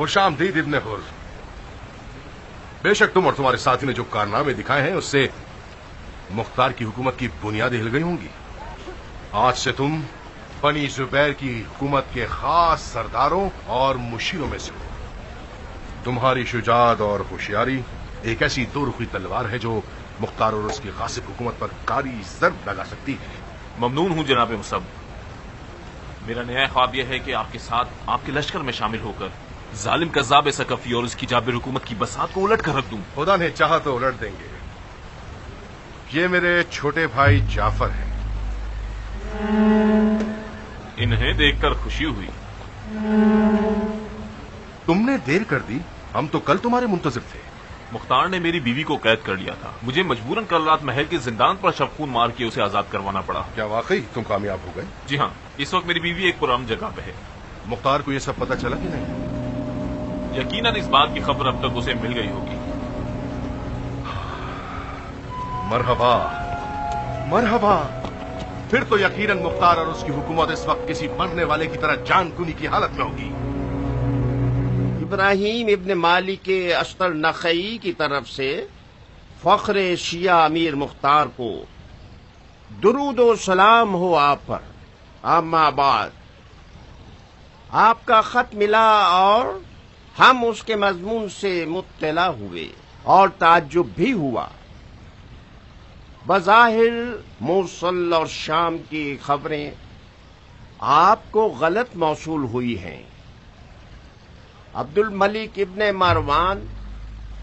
خوش آمدید ابن حر. بے شک تم اور تمہارے ساتھی نے جو کارنامے دکھائے ہیں اس سے مختار کی حکومت کی بنیادیں ہل گئی ہوں گی. آج سے تم بنی زبیر کی حکومت کے خاص سرداروں اور مشیروں میں سے ہو. تمہاری شجاعت اور ہوشیاری ایک ایسی دو رخی تلوار ہے جو مختار اور اس کی غاصب حکومت پر کاری ضرب لگا سکتی ہے. ممنون ہوں جناب مصب. میرا نیا خواب یہ ہے کہ آپ کے ساتھ آپ کے لشکر میں شامل ہو کر ظالم کذاب ثقفی اور اس کی جابر حکومت کی بساط کو الٹ کر رکھ دوں. خدا نے چاہا تو الٹ دیں گے. یہ میرے چھوٹے بھائی جعفر ہیں. انہیں دیکھ کر خوشی ہوئی. تم نے دیر کر دی، ہم تو کل تمہارے منتظر تھے. مختار نے میری بیوی کو قید کر لیا تھا. مجھے مجبوراً کل رات محل کے زندان پر شبخون مار کے اسے آزاد کروانا پڑا. کیا واقعی تم کامیاب ہو گئے؟ جی ہاں، اس وقت میری بیوی ایک پرامن جگہ پہ ہے. مختار کو یہ سب پتہ چلا کہ نہیں؟ یقیناً اس بات کی خبر اب تک اسے مل گئی ہوگی. مرحبا مرحبا. پھر تو یقیناً مختار اور اس کی حکومت اس وقت کسی مرنے والے کی طرح جان کنی کی حالت میں ہوگی. ابراہیم ابن مالک اشتر نخعی کی طرف سے فخر شیعہ امیر مختار کو درود و سلام ہو آپ پر. اما بعد، آپ کا خط ملا اور ہم اس کے مضمون سے مطلع ہوئے اور تعجب بھی ہوا. بظاہر موصل اور شام کی خبریں آپ کو غلط موصول ہوئی ہیں. عبد الملک ابن مروان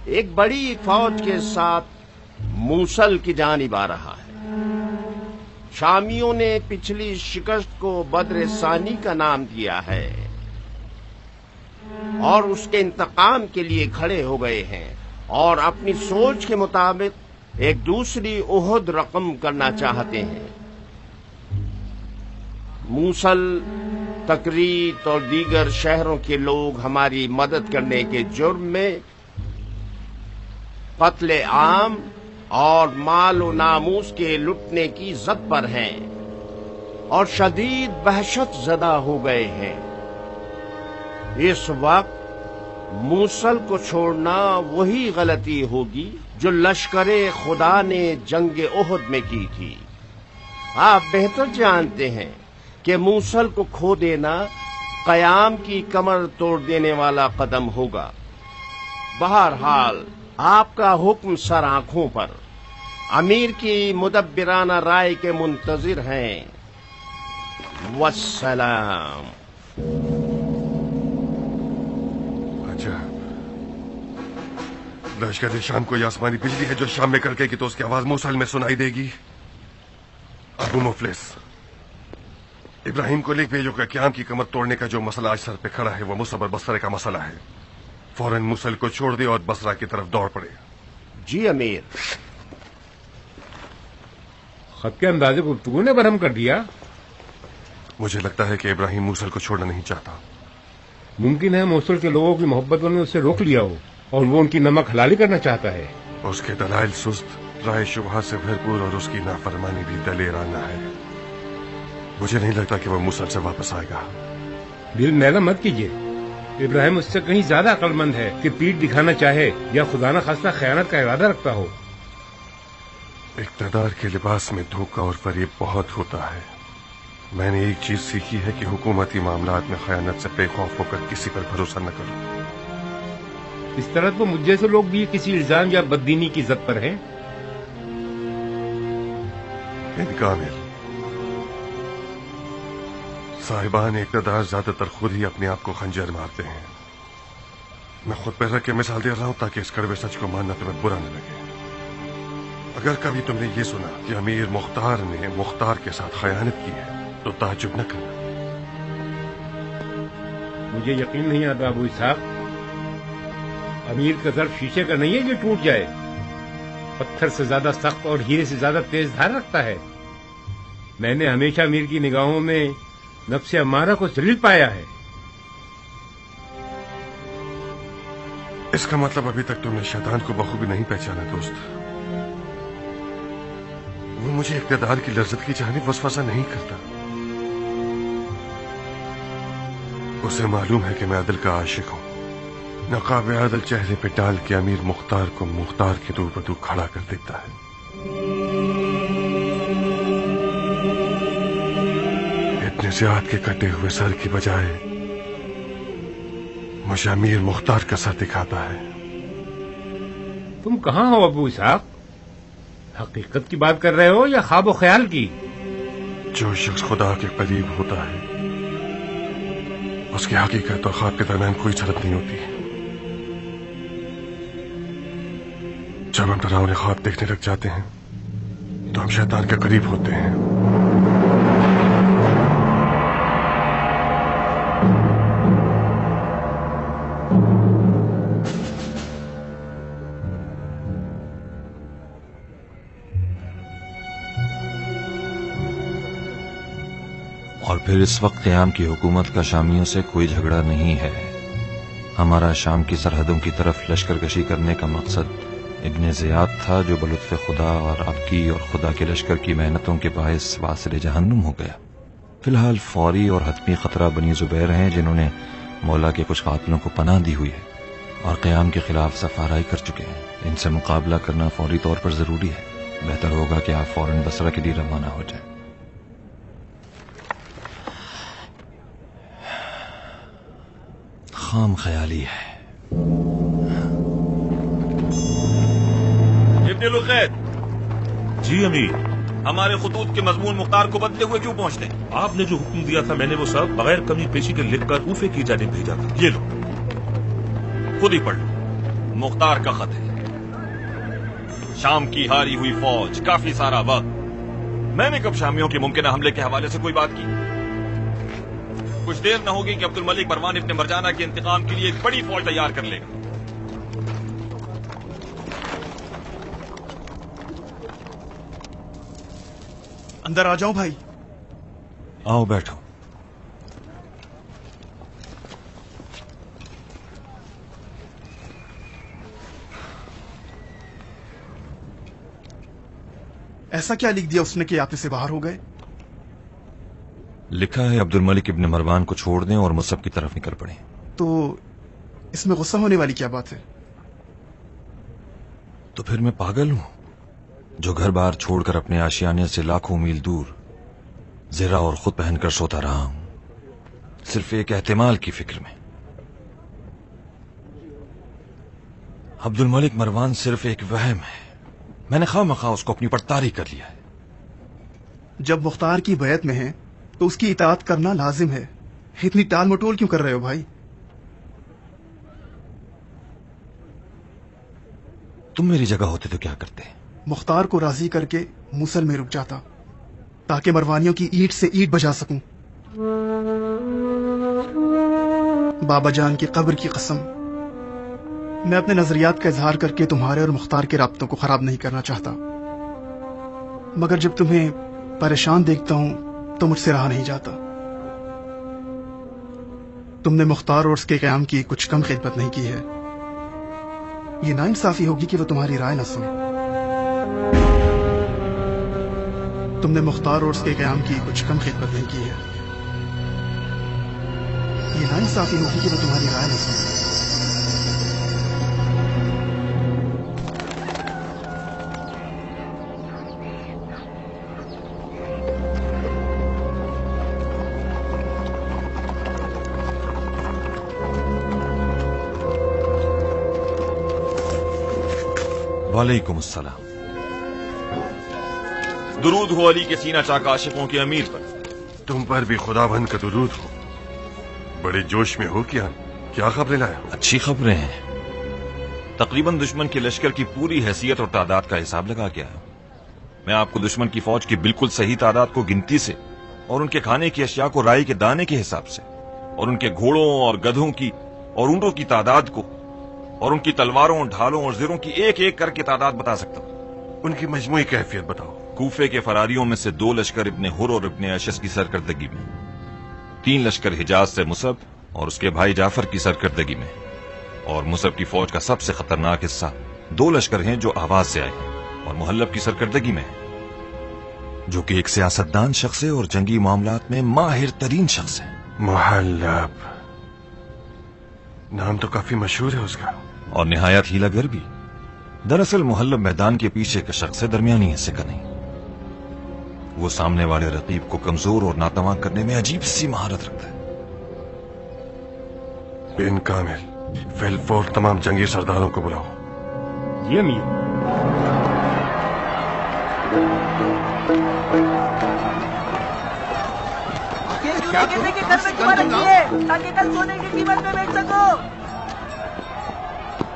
ایک بڑی فوج کے ساتھ موصل کی جانب آ رہا ہے. شامیوں نے پچھلی شکست کو بدر ثانی کا نام دیا ہے اور اس کے انتقام کے لیے کھڑے ہو گئے ہیں اور اپنی سوچ کے مطابق ایک دوسری احد رقم کرنا چاہتے ہیں. موصل، تکریت اور دیگر شہروں کے لوگ ہماری مدد کرنے کے جرم میں قتل عام اور مال و ناموس کے لٹنے کی زد پر ہیں اور شدید وحشت زدہ ہو گئے ہیں. اس وقت موصل کو چھوڑنا وہی غلطی ہوگی جو لشکر خدا نے جنگ احد میں کی تھی. آپ بہتر جانتے ہیں کہ موصل کو کھو دینا قیام کی کمر توڑ دینے والا قدم ہوگا. بہرحال آپ کا حکم سر آنکھوں پر. امیر کی مدبرانہ رائے کے منتظر ہیں. والسلام. اچھا، لشکر شام کو یہ آسمانی بجلی ہے جو شام میں کڑکے گی تو اس کی آواز موصل میں سنائی دے گی. ابو مفلس، ابراہیم کو لکھ بھیجو کہ قیام کی کمر توڑنے کا جو مسئلہ آج سر پہ کھڑا ہے وہ مصب اور بصرے کا مسئلہ ہے. فوراً موصل کو چھوڑ دے اور بصرہ کی طرف دوڑ پڑے. جی امیر. خط کے انداز گفتگو نے برہم کر دیا. مجھے لگتا ہے کہ ابراہیم موصل کو چھوڑنا نہیں چاہتا. ممکن ہے موصل کے لوگوں کی محبت نے اسے روک لیا ہو اور وہ ان کی نمک حلالی کرنا چاہتا ہے. اس کے دلائل سست، رائے شبہات سے بھرپور اور اس کی نافرمانی بھی دلیرانہ ہے. مجھے نہیں لگتا کہ وہ موصل سے واپس آئے گا. دل میلا مت کیجیے. ابراہیم اس سے کہیں زیادہ عقل مند ہے کہ پیٹ دکھانا چاہے یا خدا نہ خواستہ خیانت کا ارادہ رکھتا ہو. اقتدار کے لباس میں دھوکہ اور فریب بہت ہوتا ہے. میں نے ایک چیز سیکھی ہے کہ حکومتی معاملات میں خیانت سے بے خوف ہو کر کسی پر بھروسہ نہ کرو. اس طرح تو مجھ جیسے لوگ بھی کسی الزام یا بددینی کی زد پر ہیں. کامل، صاحبان اقتدار زیادہ تر خود ہی اپنے آپ کو خنجر مارتے ہیں. میں خود پہ رکھ کے مثال دے رہا ہوں تاکہ اس کڑوے سچ کو ماننا تمہیں برا نہ لگے. اگر کبھی تم نے یہ سنا کہ امیر مختار نے مختار کے ساتھ خیانت کی ہے تو تعجب نہ کرنا. مجھے یقین نہیں آتا ابو اسحاق. امیر کا ظرف شیشے کا نہیں ہے جو ٹوٹ جائے. پتھر سے زیادہ سخت اور ہیرے سے زیادہ تیز دھار رکھتا ہے. میں نے ہمیشہ امیر کی نگاہوں میں نفس امارہ کو ذلیل پایا ہے. اس کا مطلب ابھی تک تم نے شیطان کو بخوبی نہیں پہچانا دوست. وہ مجھے اقتدار کی لذت کی جانب وسوسہ نہیں کرتا. اسے معلوم ہے کہ میں عدل کا عاشق ہوں नकाब आदल चेहरे पे डाल के अमीर मुख्तार को मुख्तार के दो बदू खड़ा कर देता है। इब्ने ज़ियाद के कटे हुए सर की बजाय मुझे अमीर मुख्तार का सर दिखाता है। तुम कहाँ हो अबू इसहाक? हकीकत की बात कर रहे हो या ख्वाब ख्याल की? जो शख्स खुदा के करीब होता है उसकी हकीकत और ख्वाब के दरमियान कोई झलक नहीं होती। जब हम डरावने ख्वाब देखने लग जाते हैं तो हम शैतान के करीब होते हैं। और फिर इस वक्त क़याम की हुकूमत का शामियों से कोई झगड़ा नहीं है। हमारा शाम की सरहदों की तरफ लश्करकशी करने का मकसद इब्ने ज़ियाद था, जो बलुत्फ़े खुदा और आपकी और खुदा के लश्कर की मेहनतों के बायस वासिले जहन्नुम हो गया। फिलहाल फौरी और हतमी खतरा बनी ज़ुबैर हैं, जिन्होंने मौला के कुछ कातिलों को पनाह दी हुई है और क़याम के खिलाफ सफाराई कर चुके हैं। इनसे मुकाबला करना फौरी तौर पर जरूरी है। बेहतर होगा कि आप फौरन बसरा के लिए रवाना हो जाएं। खाम ख्याली है। इब्ने लुक़ैत, जी अमीर। हमारे खुतूत के मजमून मुख्तार को बदले हुए क्यों पहुंचते? आपने जो हुक्म दिया था मैंने वो सब बगैर कमी पेशी के लिख कर कूफे की जानिब भेजा था। ये लो, खुद ही पढ़ लो। मुख्तार का खत है। शाम की हारी हुई फौज, काफी सारा वक्त। मैंने कब शामियों के मुमकिन हमले के हवाले से कोई बात की? कुछ देर न होगी कि अब्दुल मलिक मरवान इब्ने मरजाना के इंतकाम के लिए एक बड़ी फौज तैयार कर लेगा। अंदर आ जाओ भाई। आओ बैठो। ऐसा क्या लिख दिया उसने कि आप इससे बाहर हो गए? लिखा है अब्दुल मलिक इब्ने मरवान को छोड़ दें और मुसब की तरफ निकल पड़े। तो इसमें गुस्सा होने वाली क्या बात है? तो फिर मैं पागल हूं जो घर बार छोड़कर अपने आशियाने से लाखों मील दूर ज़ेरा और खुद पहनकर सोता रहा हूं, सिर्फ एक एहतिमाल की फिक्र में। अब्दुल मलिक मरवान सिर्फ एक वहम है। मैंने खामखा उसको अपनी पड़तारी कर लिया है। जब मुख्तार की बैत में है तो उसकी इताअत करना लाजिम है। इतनी टाल मटोल क्यों कर रहे हो भाई? तुम मेरी जगह होते तो क्या करते? मुख्तार को राजी करके मूसल में रुक जाता ताकि मरवानियों की ईंट से ईंट बजा सकूं। बाबा जान की कब्र की कसम, मैं अपने नजरियात का इजहार करके तुम्हारे और मुख्तार के राब्तों को खराब नहीं करना चाहता, मगर जब तुम्हें परेशान देखता हूं तो मुझसे रहा नहीं जाता। तुमने मुख्तार और उसके क़याम की कुछ कम खिदमत नहीं की है। ये नाइंसाफी होगी कि वो तुम्हारी राय न सुने। तुमने मुख्तार और उसके क़याम की कुछ कम खिदमत नहीं की है। ये नाइंसाफी होगी कि वो तुम्हारी राय न सुने। वालेकुम अस्सलाम। दुरूद हो अली के सीना चाका आशिकों के अमीर पर। तुम पर भी खुदाबंद का दुरूद हो। बड़े जोश में हो क्या? क्या खबरें लाए हो? अच्छी खबरें हैं। तकरीबन दुश्मन के लश्कर की पूरी हैसियत और तादाद का हिसाब लगा गया है। मैं आपको दुश्मन की फौज की बिल्कुल सही तादाद को गिनती से और उनके खाने की अशिया को राई के दाने के हिसाब से और उनके घोड़ों और गधों की और ऊंटों की तादाद को और उनकी तलवारों, ढालों और ज़िरों की एक एक करके तादाद बता सकता हूं। उनकी मजमूई कैफियत बताओ। कूफे के फरारियों में से 2 लश्कर इब्ने हुर और इब्ने अशस की सरकर्दगी में, 3 लश्कर हिजाज से मुसब और उसके भाई जाफर की सरकर्दगी में, और मुसब की फौज का सबसे खतरनाक हिस्सा 2 लश्कर हैं जो आवाज से आए हैं और मुहल्लब की सरकर्दगी में है, जो कि एक सियासतदान शख्स है और जंगी मामलात में माहिर तरीन शख्स है। मुहल्लब नाम तो काफी मशहूर है उसका। और निहायत हीलागर भी। दरअसल मुहल्लब मैदान के पीछे का शख्स है, दरमियानी हिस्से का नहीं। वो सामने वाले रकीब को कमजोर और नातवां करने में अजीब सी महारत रखता है। बिन कामिल, फिलफोर तमाम जंगी सरदारों को बुलाओ। जी अमीर। ताकि कल सोने की कीमत में बेच सको।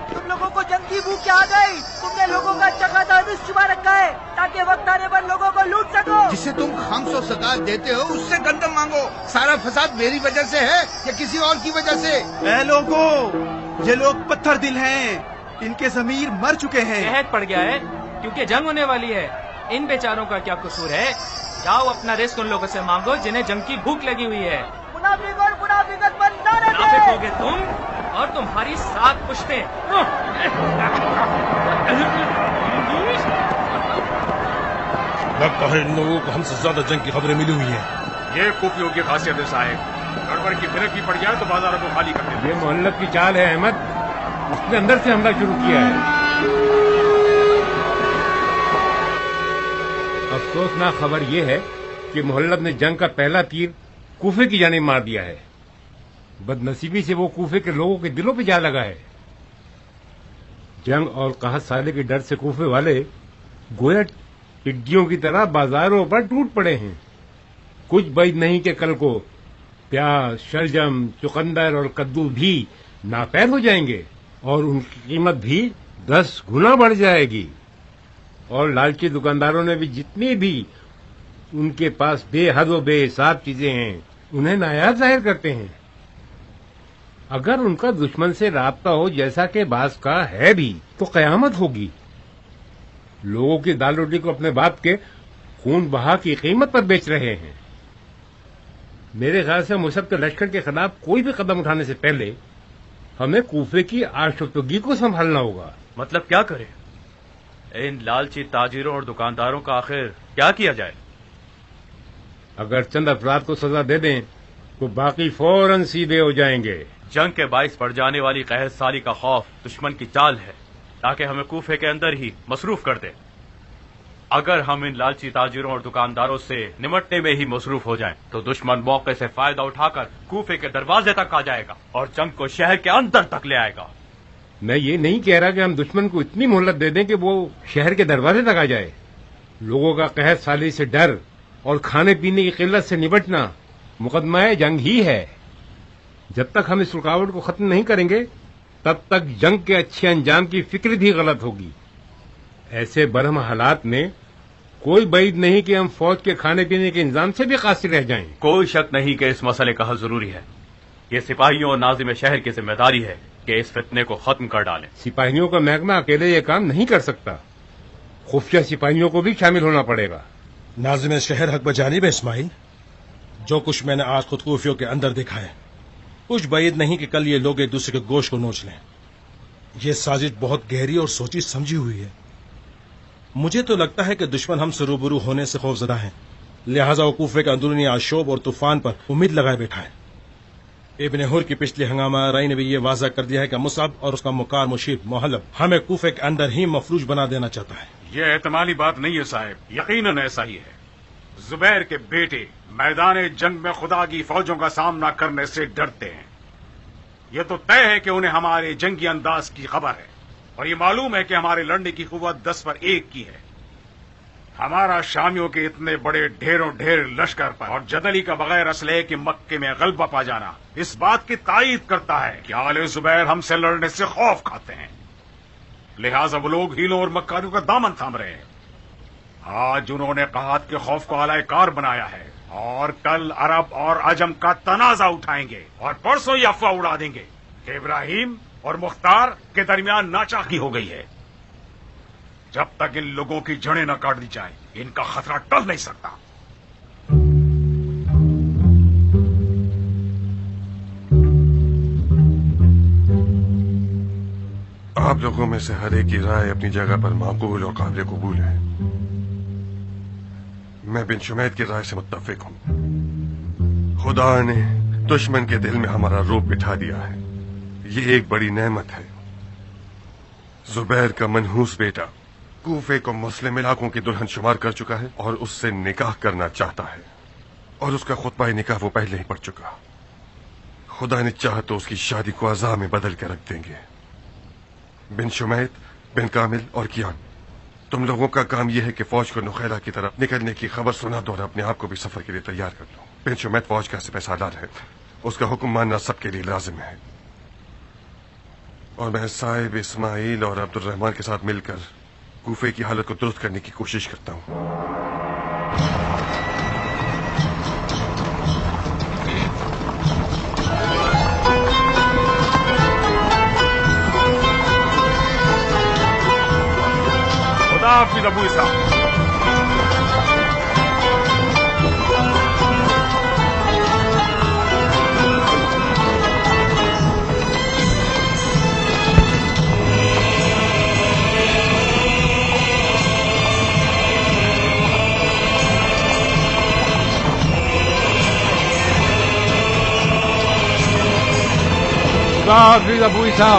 तुम लोगों को जंग की भूख क्या आ गई? तुमने लोगों का चकाचौंध छुपा रखा है ताकि वक्त आने पर लोगों को लूट सको। जिसे तुम खम्स और सकात देते हो उससे गंदम मांगो। सारा फसाद मेरी वजह से है या किसी और की वजह से? ऐ लोगों, ये लोग पत्थर दिल हैं, इनके ज़मीर मर चुके हैं। कहत पड़ गया है क्योंकि जंग होने वाली है। इन बेचारों का क्या कसूर है? जाओ अपना रिस्क उन लोगों से मांगो जिन्हें जंग की भूख लगी हुई है। मुनाफिक और मुनाफिकत बनना रहते। मुनाफिक होगे तुम और तुम्हारी 7 पुश्तें। लगता है इन लोगों को हमसे ज्यादा जंग की खबरें मिली हुई हैं। ये कुफियों की खासियत है साहब, गड़बड़ की भिनक भी पड़ जाए तो बाजारों को खाली कर देते। ये मोहल्लत की चाल है अहमद, उसने अंदर से हमला शुरू किया है। अफसोसनाक खबर यह है कि मोहल्लत ने जंग का पहला तीर कूफे की जानिब मार दिया है। बदनसीबी से वो कूफे के लोगों के दिलों पे जा लगा है। जंग और कहत साले के डर से कूफे वाले गोया टिड्डियों की तरह बाजारों पर टूट पड़े हैं। कुछ बैद नहीं कि कल को प्याज, शलजम, चुकंदर और कद्दू भी नापैद हो जाएंगे और उनकी कीमत भी 10 गुना बढ़ जाएगी। और लालची दुकानदारों ने भी जितनी भी उनके पास बेहद व बेहिसाब चीजें हैं उन्हें नायाब जाहिर करते हैं। अगर उनका दुश्मन से राब्ता हो जैसा कि बास का है भी तो कयामत होगी। लोगों की दाल रोटी को अपने बाप के खून बहा की कीमत पर बेच रहे हैं। मेरे ख्याल से मुसब के लश्कर के खिलाफ कोई भी कदम उठाने से पहले हमें कूफे की आशुफ्तगी को संभालना होगा। मतलब क्या करें? इन लालची ताजिरों और दुकानदारों का आखिर क्या किया जाए? अगर चंद अफराद को सजा दे दें तो बाकी फौरन सीधे हो जाएंगे। जंग के बाइस पड़ जाने वाली कहत साली का खौफ दुश्मन की चाल है ताकि हमें कूफे के अंदर ही मसरूफ कर दे। अगर हम इन लालची ताजिरों और दुकानदारों से निमटने में ही मसरूफ हो जाएं, तो दुश्मन मौके से फायदा उठाकर कूफे के दरवाजे तक आ जाएगा और जंग को शहर के अंदर तक ले आएगा। मैं ये नहीं कह रहा कि हम दुश्मन को इतनी मोहलत दे दें कि वो शहर के दरवाजे तक आ जाए। लोगों का कहत साली से डर और खाने पीने की किल्लत से निपटना मुकदमा जंग ही है। जब तक हम इस रुकावट को खत्म नहीं करेंगे तब तक जंग के अच्छे अंजाम की फिक्र भी गलत होगी। ऐसे बरहम हालात में कोई बैद नहीं कि हम फौज के खाने पीने के इंतजाम से भी कासिर रह जाएं। कोई शक नहीं कि इस मसले का हल जरूरी है। ये सिपाहियों और नाज़िम शहर की जिम्मेदारी है कि इस फितने को खत्म कर डालें। सिपाहियों का महकमा अकेले ये काम नहीं कर सकता, खुफिया सिपाहियों को भी शामिल होना पड़ेगा। नाज़िम शहर हक बजानिब इस्माइल, जो कुछ मैंने आज खुद कूफियों के अंदर देखा है, कुछ बैद नहीं कि कल ये लोग एक दूसरे के गोश्त को नोच लें। ये साजिश बहुत गहरी और सोची समझी हुई है। मुझे तो लगता है कि दुश्मन हमसे रूबरू होने से खौफजदा है, लिहाजा वो कूफे के अंदरूनी आशोब और तूफान पर उम्मीद लगाए बैठा है। इब्न हुर की पिछली हंगामा राई ने भी ये वाज़ा कर दिया है कि मुसअब और उसका मुकार मुशीब मोहल्लब हमें कूफे के अंदर ही मफलूज बना देना चाहता है। ये एहतमाली बात नहीं है साहब, यकीनन ऐसा ही है। जुबैर के बेटे मैदान जंग में खुदा की फौजों का सामना करने से डरते हैं। ये तो तय है कि उन्हें हमारे जंगी अंदाज की खबर है और ये मालूम है कि हमारे लड़ने की कुव्वत 10 पर 1 की है। हमारा शामियों के इतने बड़े ढेरों ढेर लश्कर पर और जदली का बगैर असलहे के मक्के में गलबा पा जाना इस बात की तायीद करता है कि आले जुबैर हमसे लड़ने से खौफ खाते हैं। लिहाजा वो लोग हीलों और मक्कारियों का दामन थाम रहे हैं। आज उन्होंने कहत के खौफ को आलाए कार बनाया है और कल अरब और अजम का तनाजा उठाएंगे और परसों ये अफवाह उड़ा देंगे कि इब्राहिम और मुख्तार के दरमियान नाचाकी हो गई है। जब तक इन लोगों की जड़ें न काट दी जाए इनका खतरा टल नहीं सकता। आप लोगों में से हर एक की राय अपनी जगह पर माकूल और काबिल कबूल है। मैं बिन शुमैद की राय से मुत्तफिक हूं। खुदा ने दुश्मन के दिल में हमारा रूप बिठा दिया है, ये एक बड़ी नेमत है। जुबैर का मनहूस बेटा कूफे को मुस्लिम इलाकों की दुल्हन शुमार कर चुका है और उससे निकाह करना चाहता है, और उसका खुतबा निकाह वो पहले ही पढ़ चुका। खुदा ने चाहा तो उसकी शादी को अज़ा में बदल कर रख देंगे। बिन शुमैत, बिन कामिल और कियान, तुम लोगों का काम यह है कि फौज को नुखैला की तरफ निकलने की खबर सुना दो और अपने आप को भी सफर के लिए तैयार कर लो। बिन शुमैत फौज का सिपह सालार है, उसका हुक्म मानना सबके लिए लाजिम है, और मैं साहिब इस्माइल और अब्दुल रहमान के साथ मिलकर कूफे की हालत को दुरुस्त करने की कोशिश करता हूँ। हाफिज अबू इसा। हाफिज अबू इसा।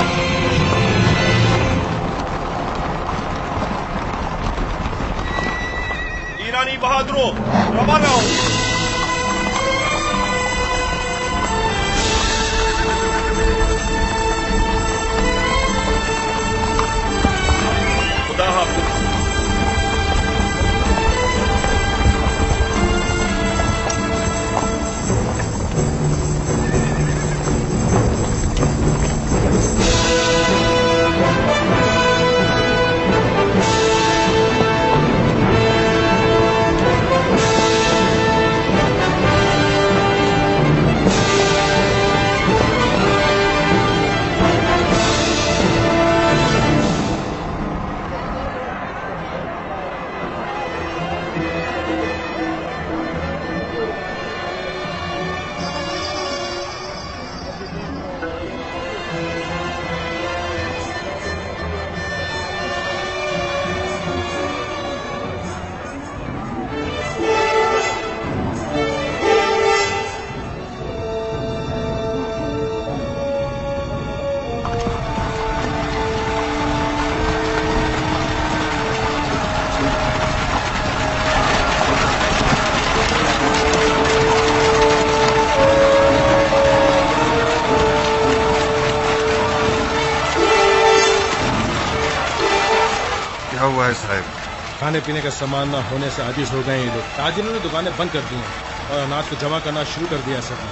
बहादुरों, रवाना हो। खुदा हाफिज। खाने पीने का सामान न होने से आजिज हो गए ये लोग। ताजिरों ने दुकानें बंद कर दी हैं और अनाज को जमा करना शुरू कर दिया सबने।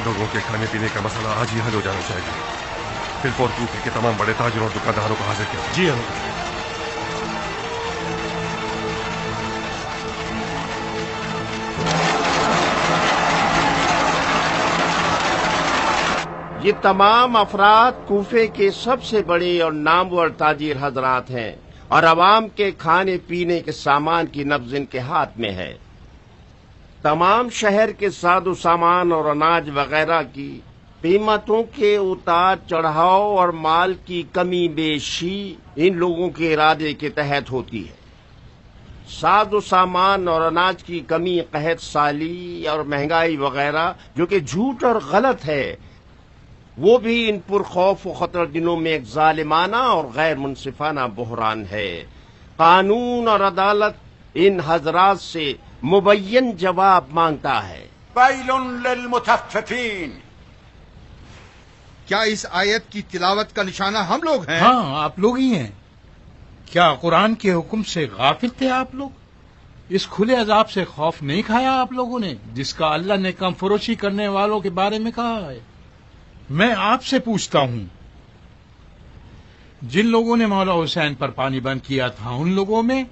लोगों के खाने पीने का मसला आज ही हल हो जाना चाहिए। फिर और कूफे के तमाम बड़े ताजिरों और दुकानदारों को हाजिर किया। जी हाँ। ये तमाम अफराद कूफे के सबसे बड़े और नामवर ताजिर हजरात हैं और अवाम के खाने पीने के सामान की नब्ज इनके हाथ में है। तमाम शहर के सादो सामान और अनाज वगैरह की कीमतों के उतार चढ़ाव और माल की कमी बेशी इन लोगों के इरादे के तहत होती है। सादो सामान और अनाज की कमी, कहत साली और महंगाई वगैरह जो कि झूठ और गलत है, वो भी इन पुरखौफ व खतर दिनों में एक जालिमाना और गैर मुनसिफाना बहरान है। कानून और अदालत इन हजरात से मुबय्यन जवाब मांगता है। वैलुन लिलमुतफ्फिफीन। क्या इस आयत की तिलावत का निशाना हम लोग हैं? हाँ, आप लोग ही हैं। क्या कुरान के हुक्म से गाफिल थे आप लोग? इस खुले अजाब से खौफ नहीं खाया आप लोगों ने, जिसका अल्लाह ने कम फरोशी करने वालों के बारे में कहा है? मैं आपसे पूछता हूं, जिन लोगों ने मौला हुसैन पर पानी बंद किया था, उन लोगों में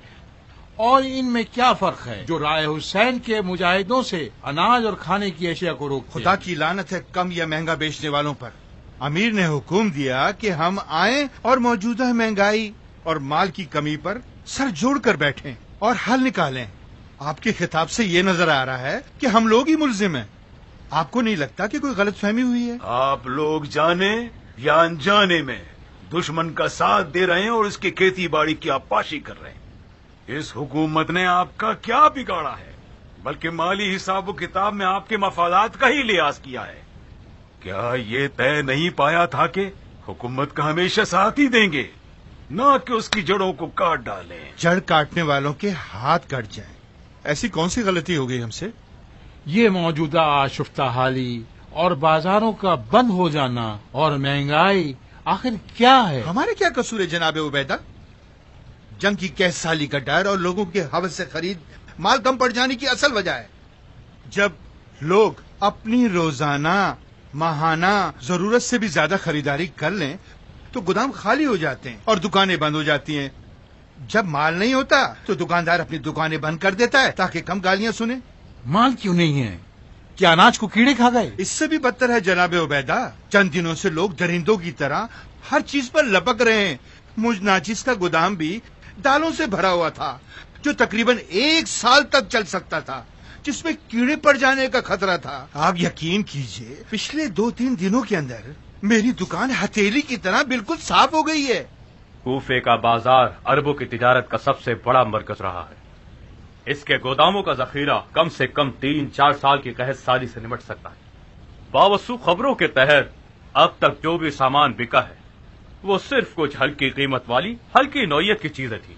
और इनमें क्या फर्क है जो राय हुसैन के मुजाहिदों से अनाज और खाने की अशिया को रोकते? खुदा की लानत है कम या महंगा बेचने वालों पर। अमीर ने हुक्म दिया कि हम आएं और मौजूदा महंगाई और माल की कमी पर सर जोड़कर बैठें और हल निकालें। आपके खिताब से ये नजर आ रहा है कि हम लोग ही मुल्जिम हैं। आपको नहीं लगता कि कोई गलतफहमी हुई है? आप लोग जाने या अनजाने में दुश्मन का साथ दे रहे हैं और इसकी खेती बाड़ी की आपाशी कर रहे हैं। इस हुकूमत ने आपका क्या बिगाड़ा है, बल्कि माली हिसाब किताब में आपके मफादात का ही लिहाज किया है। کیا یہ طے نہیں پایا تھا کہ حکومت کا ہمیشہ ساتھ ہی دیں گے، نہ کہ اس کی جڑوں کو کاٹ ڈالیں؟ جڑ کاٹنے والوں کے ہاتھ کٹ جائیں، ایسی کون سی غلطی ہو گئی ہم سے؟ یہ موجودہ آشفتہ حالی اور بازاروں کا بند ہو جانا اور مہنگائی آخر کیا ہے؟ ہمارے کیا قصور ہے جناب عبیدہ؟ جنگ کی 21 سالی کا ڈر اور لوگوں کے حوث سے خرید مال کم پڑ جانے کی اصل وجہ ہے۔ جب لوگ اپنی روزانہ ماہانہ ضرورت سے بھی زیادہ خریداری کر لیں تو گودام خالی ہو جاتے ہیں اور دکانیں بند ہو جاتی ہیں۔ جب مال نہیں ہوتا تو دکاندار اپنی دکانیں بند کر دیتا ہے تاکہ کم گالیاں سنے۔ مال کیوں نہیں ہے؟ کیا اناج کو کیڑے کھا گئے؟ اس سے بھی بدتر ہے جناب عبیدہ، چند دنوں سے لوگ درندوں کی طرح ہر چیز پر لپک رہے ہیں۔ مجھ ناچیز کا گودام بھی دالوں سے بھرا ہوا تھا جو تقریباً 1 سال تک چل سکتا تھا، جس میں کیڑے پڑ جانے کا خطرہ تھا۔ آپ یقین کیجئے پچھلے 2-3 دنوں کے اندر میری دکان ہتھیلی کی طرح بالکل صاف ہو گئی ہے۔ کوفے کا بازار عربوں کی تجارت کا سب سے بڑا مرکز رہا ہے۔ اس کے گوداموں کا ذخیرہ کم سے کم 3-4 سال کی قحط سالی سے نمٹ سکتا ہے۔ باوسوخ خبروں کے تحت اب تک جو بھی سامان بکا ہے وہ صرف کچھ ہلکی قیمت والی ہلکی نوعیت کی چیزیں تھیں۔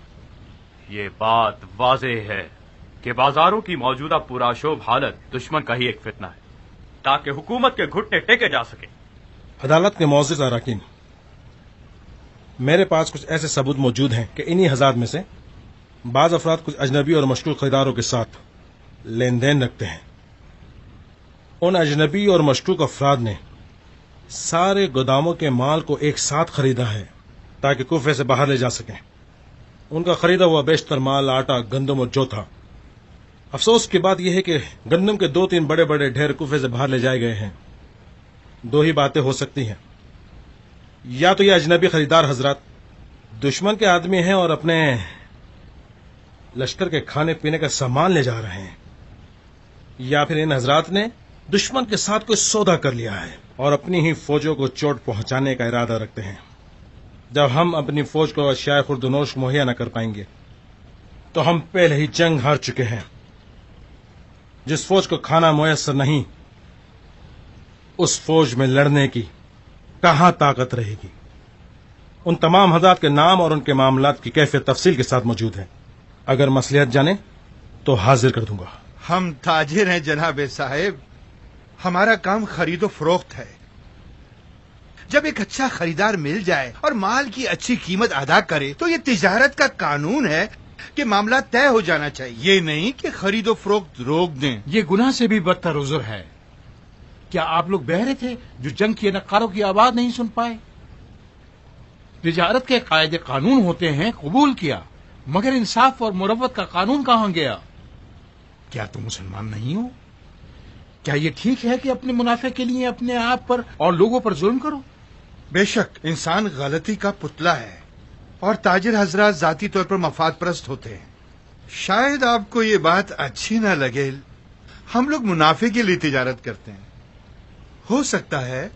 یہ بات واضح ہے کہ بازاروں کی موجودہ پرآشوب حالت دشمن کا ہی ایک فتنہ ہے تاکہ حکومت کے گھٹنے ٹیکے جا سکے۔ عدالت کے معزز اراکین، میرے پاس کچھ ایسے ثبوت موجود ہیں کہ انہی حضرات میں سے بعض افراد کچھ اجنبی اور مشکوک خریداروں کے ساتھ لین دین رکھتے ہیں۔ ان اجنبی اور مشکوک افراد نے سارے گوداموں کے مال کو ایک ساتھ خریدا ہے تاکہ کوفے سے باہر لے جا سکیں۔ ان کا خریدا ہوا بیشتر مال آٹا، گندم اور جو تھا۔ افسوس کی بات یہ ہے کہ گندم کے 2-3 بڑے بڑے ڈھیر کوفے سے باہر لے جائے گئے ہیں۔ 2 ہی باتیں ہو سکتی ہیں، یا تو یہ اجنبی خریدار حضرات دشمن کے آدمی ہیں اور اپنے لشکر کے کھانے پینے کا سامان لے جا رہے ہیں، یا پھر ان حضرات نے دشمن کے ساتھ کوئی سودا کر لیا ہے اور اپنی ہی فوجوں کو چوٹ پہنچانے کا ارادہ رکھتے ہیں۔ جب ہم اپنی فوج کو اشیاء خوردنوش مہیا نہ کر پائیں گے تو ہم پہلے ہی جنگ ہار چکے ہیں۔ جس فوج کو کھانا میسر نہیں، اس فوج میں لڑنے کی کہاں طاقت رہے گی؟ ان تمام حضرات کے نام اور ان کے معاملات کی کیفیت تفصیل کے ساتھ موجود ہے۔ اگر مصلحت جانے تو حاضر کر دوں گا۔ ہم تاجر ہیں جناب صاحب، ہمارا کام خرید و فروخت ہے۔ جب ایک اچھا خریدار مل جائے اور مال کی اچھی قیمت ادا کرے تو یہ تجارت کا قانون ہے کہ معاملہ طے ہو جانا چاہیے، یہ نہیں کہ خرید و فروخت روک دیں۔ یہ گناہ سے بھی بدتر عذر ہے۔ کیا آپ لوگ بہرے تھے جو جنگ کے نقاروں کی آواز نہیں سن پائے؟ تجارت کے قاعدے قانون ہوتے ہیں، قبول کیا، مگر انصاف اور مروت کا قانون کہاں گیا؟ کیا تم مسلمان نہیں ہو؟ کیا یہ ٹھیک ہے کہ اپنے منافع کے لیے اپنے آپ پر اور لوگوں پر ظلم کرو؟ بے شک انسان غلطی کا پتلا ہے اور تاجر حضرات ذاتی طور پر مفاد پرست ہوتے ہیں۔ شاید آپ کو یہ بات اچھی نہ لگے، ہم لوگ منافع کے لیے تجارت کرتے ہیں۔ ہو سکتا ہے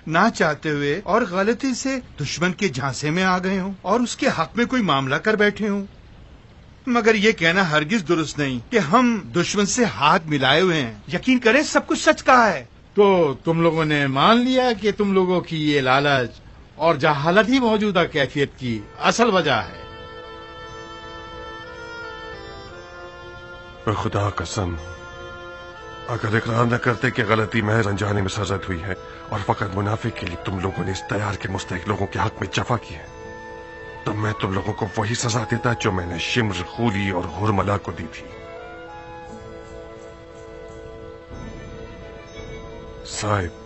نہ چاہتے ہوئے اور غلطی سے دشمن کے جھانسے میں آ گئے ہوں اور اس کے حق میں کوئی معاملہ کر بیٹھے ہوں، مگر یہ کہنا ہرگز درست نہیں کہ ہم دشمن سے ہاتھ ملائے ہوئے ہیں۔ یقین کریں سب کچھ سچ کہا ہے۔ تو تم لوگوں نے مان لیا کہ تم لوگوں کی یہ لالچ اور جہالت ہی موجودہ کیفیت کی اصل وجہ ہے۔ پر خدا قسم، اگر اقرار نہ کرتے کہ غلطی محض انجانے میں سرزد ہوئی ہے اور فقط منافع کے لیے تم لوگوں نے اس تیار کے مستحق لوگوں کے حق میں جفا کی ہے، تو میں تم لوگوں کو وہی سزا دیتا جو میں نے شمر، خولی اور ہرملا کو دی تھی۔ صاحب،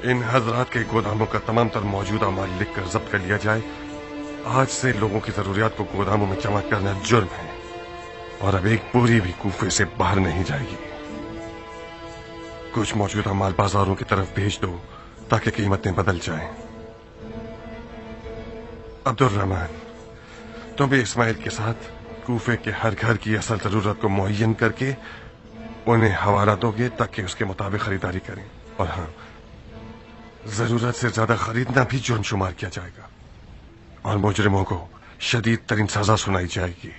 ان حضرات کے گوداموں کا تمام تر موجودہ مال لکھ کر ضبط کر لیا جائے۔ آج سے لوگوں کی ضروریات کو گوداموں میں جمع کرنا جرم ہے اور اب ایک پوری بھی کوفے سے باہر نہیں جائے گی۔ کچھ موجودہ مال بازاروں کی طرف بھیج دو تاکہ قیمتیں بدل جائیں۔ عبد الرحمن، تم بھی اسماعیل کے ساتھ کوفے کے ہر گھر کی اصل ضرورت کو معین کر کے انہیں حوالہ دو گے تاکہ اس کے مطابق خریداری کریں۔ اور ہاں، ضرورت سے زیادہ خریدنا بھی جرم شمار کیا جائے گا اور مجرموں کو شدید ترین سزا سنائی جائے گی۔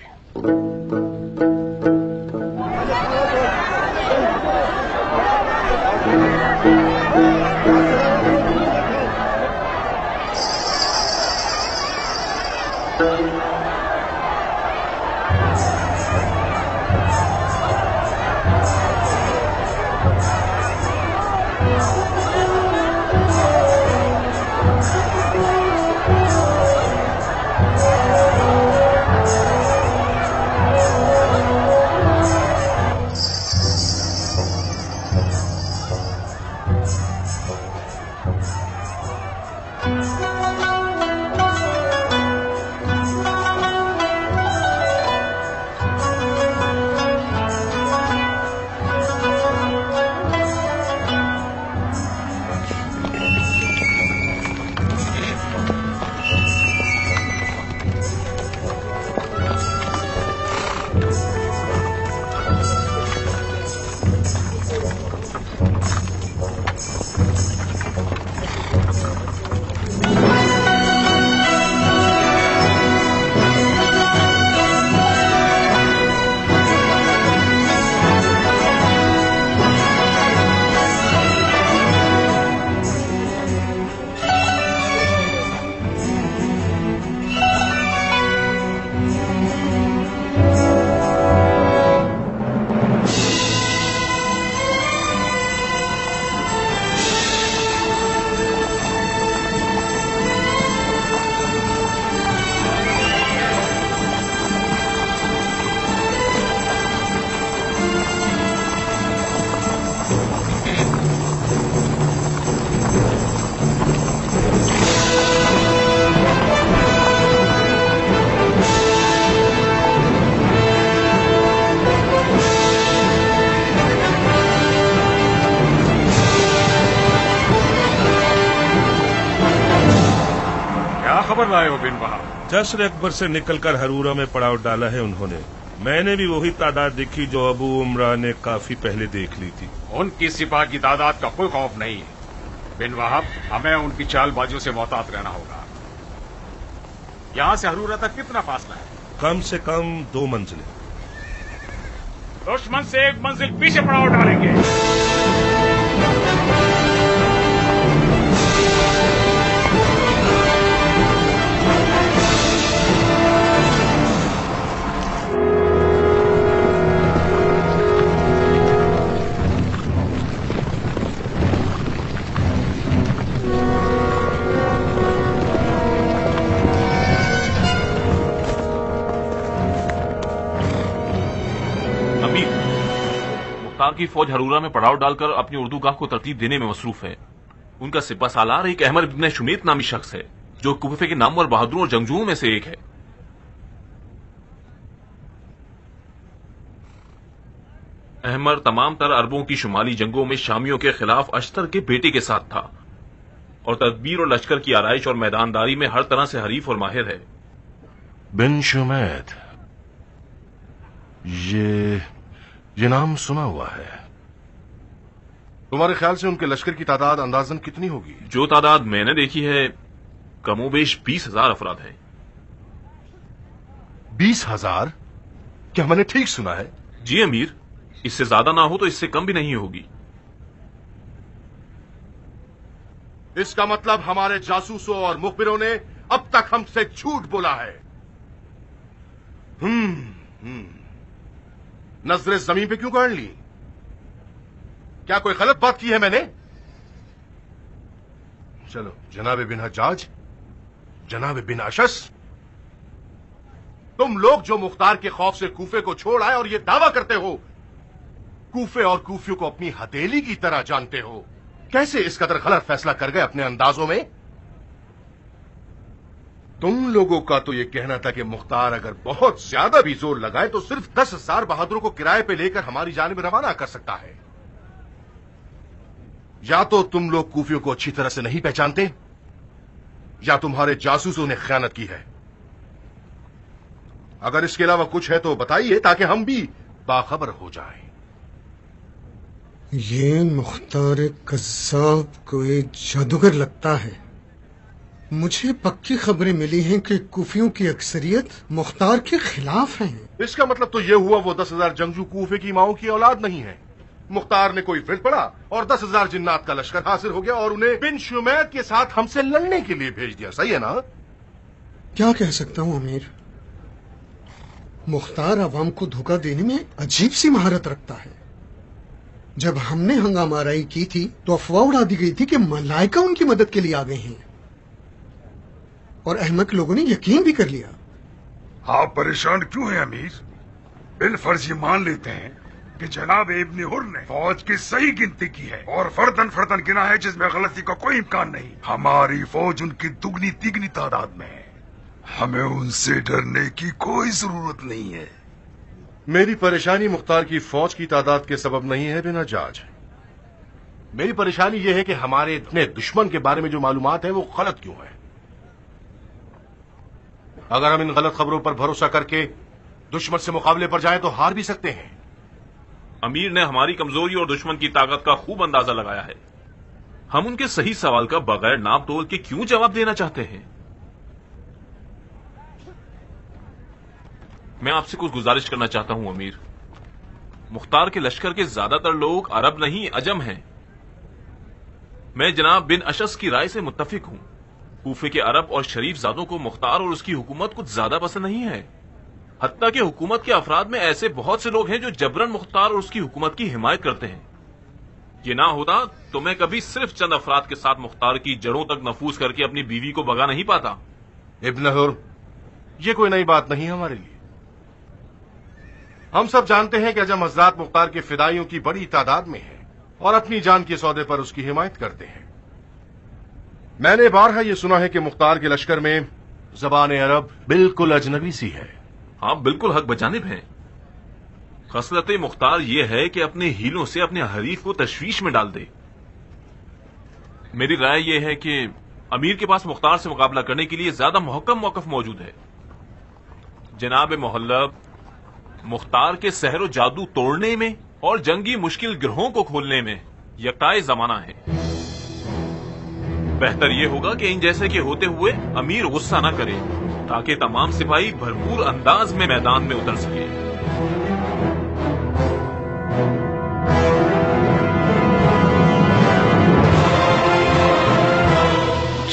लाए हो बिन वहाब? जश्र अकबर से निकलकर हरूरा में पड़ाव डाला है उन्होंने। मैंने भी वही तादाद देखी जो अबू उमरा ने काफी पहले देख ली थी। उनकी सिपाह की तादाद का कोई खौफ नहीं है बिन वहाब। हमें उनकी चालबाजियों से मोहतात रहना होगा। यहाँ से हरूरा तक कितना फासला है? कम से कम 2 मंजिलें। दुश्मन से 1 मंजिल पीछे पड़ाव डालेंगे। मुख्तार की फौज हरूरा में पड़ाव डालकर अपनी उर्दूगाह को तरतीब देने में मसरूफ है। उनका सिपह सालार एक अहमर इब्न शुमेत नामी शख्स है जो कूफे के नामवर बहादुरों और जंगजुओं में से एक है। अहमर तमाम तर अरबों की शुमाली जंगों में शामियों के खिलाफ अश्तर के बेटे के साथ था और तदबीर और लश्कर की आराइश और मैदानदारी में हर तरह से हरीफ और माहिर है। बिन शुमैत, ये नाम सुना हुआ है। तुम्हारे ख्याल से उनके लश्कर की तादाद अंदाजन कितनी होगी? जो तादाद मैंने देखी है कमोबेश 20,000 अफराद है। 20,000? क्या मैंने ठीक सुना है? जी अमीर, इससे ज्यादा ना हो तो इससे कम भी नहीं होगी। इसका मतलब हमारे जासूसों और मुखबिरों ने अब तक हमसे झूठ बोला है। नजरें जमीन पे क्यों गाड़ ली? क्या कोई गलत बात की है मैंने? चलो, जनाब बिन हज्जाज, जनाब बिन अशस, तुम लोग जो मुख्तार के खौफ से कूफे को छोड़ आए और ये दावा करते हो कूफे और कूफियों को अपनी हथेली की तरह जानते हो, कैसे इस कदर गलत फैसला कर गए अपने अंदाजों में? तुम लोगों का तो यह कहना था कि मुख्तार अगर बहुत ज्यादा भी जोर लगाए तो सिर्फ 10,000 बहादुरों को किराए पे लेकर हमारी जानिब रवाना कर सकता है। या तो तुम लोग कूफियों को अच्छी तरह से नहीं पहचानते या तुम्हारे जासूसों ने खयानत की है। अगर इसके अलावा कुछ है तो बताइए ताकि हम भी बाखबर हो जाएं। ये मुख्तार कज़्ज़ाब कोई जादूगर लगता है। मुझे पक्की खबरें मिली हैं कि कूफियों की अक्सरियत मुख्तार के खिलाफ हैं। इसका मतलब तो यह हुआ वो 10,000 जंगजू कूफे की माओं की औलाद नहीं है। मुख्तार ने कोई फिर पड़ा और 10,000 जिन्नात का लश्कर हासिल हो गया और उन्हें बिन शुमैत के साथ हमसे लड़ने के लिए भेज दिया। सही है ना? क्या कह सकता हूं अमीर, मुख्तार अवाम को धोखा देने में अजीब सी महारत रखता है। जब हमने हंगामाराई की थी तो अफवाह उड़ा दी गई थी कि मलाइका उनकी मदद के लिए आ गए हैं और अहमक लोगों ने यकीन भी कर लिया। आप परेशान क्यों हैं अमीर? बिलफर्ज ये मान लेते हैं कि जनाब इब्न हुर ने फौज की सही गिनती की है और फर्दन फर्दन गिना है जिसमें गलती का कोई इम्कान नहीं। हमारी फौज उनकी दुगनी तिगनी तादाद में है। हमें उनसे डरने की कोई जरूरत नहीं है। मेरी परेशानी मुख्तार की फौज की तादाद के सबब नहीं है बिन हज्जाज। मेरी परेशानी यह है कि हमारे इतने दुश्मन के बारे में जो मालूमात है वो गलत क्यों है। अगर हम इन गलत खबरों पर भरोसा करके दुश्मन से मुकाबले पर जाएं तो हार भी सकते हैं। अमीर ने हमारी कमजोरी और दुश्मन की ताकत का खूब अंदाजा लगाया है। हम उनके सही सवाल का बगैर नाप तोल के क्यों जवाब देना चाहते हैं? मैं आपसे कुछ गुजारिश करना चाहता हूं अमीर। मुख्तार के लश्कर के ज्यादातर लोग अरब नहीं अजम हैं। मैं जनाब बिन अशस की राय से मुत्तफिक हूं। कूफे के अरब और शरीफ जादों को मुख्तार और उसकी हुकूमत कुछ ज्यादा पसंद नहीं है। हत्ता कि हुकूमत के अफराद में ऐसे बहुत से लोग हैं जो जबरन मुख्तार और उसकी हुकूमत की हिमायत करते हैं। ये ना होता तो मैं कभी सिर्फ चंद अफराद के साथ मुख्तार की जड़ों तक नफूज करके अपनी बीवी को भगा नहीं पाता। इब्न हुर, ये कोई नई बात नहीं हमारे लिए। हम सब जानते हैं कि अजम हजरात मुख्तार के फिदाइयों की बड़ी तादाद में है और अपनी जान के सौदे पर उसकी हिमायत करते हैं। मैंने बारहा यह सुना है कि मुख्तार के लश्कर में जबान अरब बिल्कुल अजनबी सी है। हाँ, बिल्कुल हक बजानिब है। खसलत मुख्तार यह है कि अपने हीलों से अपने हरीफ को तशवीश में डाल दे। मेरी राय यह है कि امیر کے پاس مختار سے مقابلہ کرنے کے لیے زیادہ محکم موقف موجود ہے. جناب محلب، مختار کے سحر و جادو توڑنے میں اور جنگی مشکل گرہوں کو کھولنے میں یکتائے زمانہ ہے. بہتر یہ ہوگا کہ ان جیسے کے ہوتے ہوئے امیر غصہ نہ کرے تاکہ تمام سپاہی بھرپور انداز میں میدان میں اتر سکے.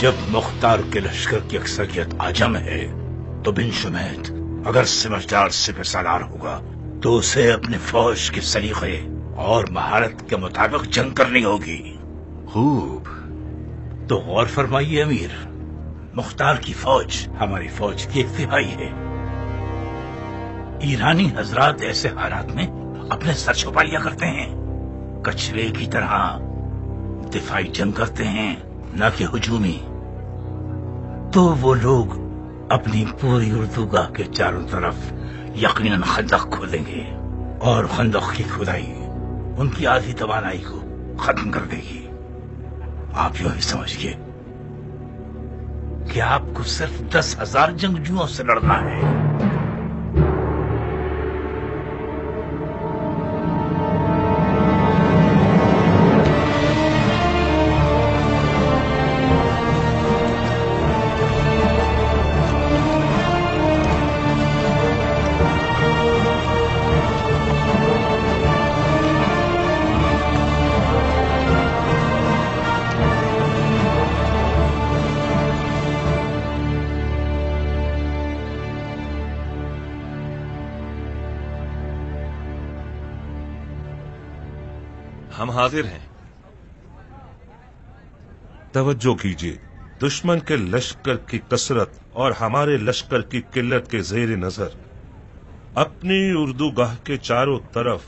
جب مختار کے لشکر کی اکثریت عجم ہے تو بن شمیت اگر سمجھدار سپہ سالار ہوگا تو اسے اپنی فوج کے سلیقے اور مہارت کے مطابق جنگ کرنی ہوگی. خوب، تو غور فرمائیے امیر، مختار کی فوج ہماری فوج کی ایک تہائی ہے. ایرانی حضرات ایسے حالات میں اپنے سر چھپا لیا کرتے ہیں، کچھوے کی طرح دفاعی جنگ کرتے ہیں نہ کہ ہجومی. تو وہ لوگ اپنی پوری اردوگاہ کے چاروں طرف یقیناً خندق کھودیں گے اور خندق کی کھدائی ان کی آدھی توانائی کو ختم کر دے گی. آپ یوں ہی سمجھیے کہ آپ کو صرف 10,000 جنگجوؤں سے لڑنا ہے. ہم حاضر ہیں. توجہ کیجیے، دشمن کے لشکر کی کثرت اور ہمارے لشکر کی قلت کے زیر نظر اپنی اردوگاہ کے چاروں طرف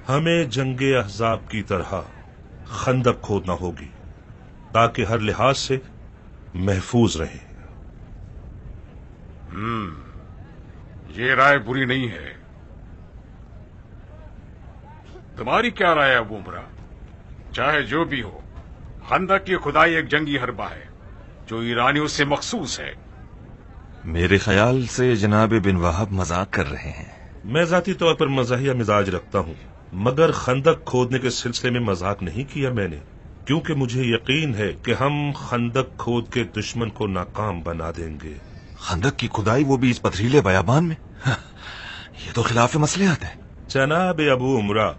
ہمیں جنگ احزاب کی طرح خندق کھودنا ہوگی تاکہ ہر لحاظ سے محفوظ رہے. یہ رائے بری نہیں ہے. تمہاری کیا رائے ہے ابو عمرہ؟ چاہے جو بھی ہو، خندق کی کھدائی ایک جنگی حربہ ہے جو ایرانیوں سے مخصوص ہے. میرے خیال سے جناب بن وہب مذاق کر رہے ہیں. میں ذاتی طور پر مزاحیہ مزاج رکھتا ہوں، مگر خندق کھودنے کے سلسلے میں مذاق نہیں کیا میں نے، کیونکہ مجھے یقین ہے کہ ہم خندق کھود کے دشمن کو ناکام بنا دیں گے. خندق کی کھدائی وہ بھی اس پتھریلے بیابان میں؟ یہ تو خلاف مصلحت ہے. جناب ابو عمرہ،